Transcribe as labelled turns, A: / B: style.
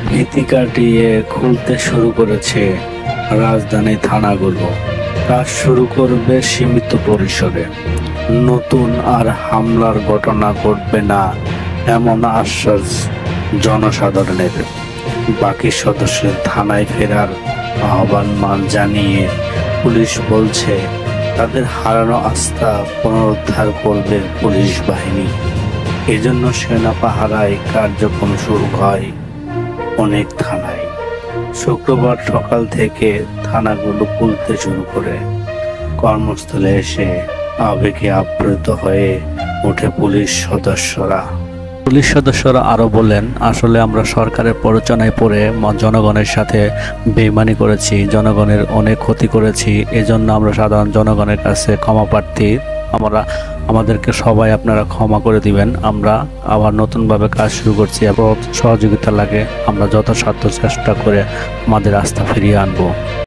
A: ভীতি কাটিয়ে খুলতে শুরু করেছে রাজধানী থানাগুলো। কাজ শুরু করবে সীমিত পরিসরে। নতুন আর হামলার ঘটনা ঘটবে না এমন আশ্বাস জনসাধারণের। বাকি সদস্যদের থানায় ফেরার আহ্বান জানিয়ে পুলিশ বলছে তাদের হারানো আস্থা পুনরুদ্ধার করবে পুলিশ বাহিনী। এজন্য সেনা পাহারায় কার্যক্রম শুরু হয় অনেক থানায়। শুক্রবার সকাল থেকে থানাগুলো খুলতে শুরু করে। কর্মস্থলে এসে আবেগে আপ্লুত হয়ে ওঠে পুলিশ সদস্যরা আরো বলেন, আসলে আমরা সরকারের প্ররোচনায় পড়ে জনগণের সাথে বেইমানি করেছি, জনগণের অনেক ক্ষতি করেছি। এজন্য আমরা সাধারণ জনগণের কাছে ক্ষমা প্রার্থী। আমাদেরকে সবাই আপনারা ক্ষমা করে দিবেন। আমরা আবার নতুনভাবে কাজ শুরু করছি এবং সহযোগিতা লাগে আমরা যথাসাধ্য চেষ্টা করে আমাদের আস্থা ফিরিয়ে আনবো।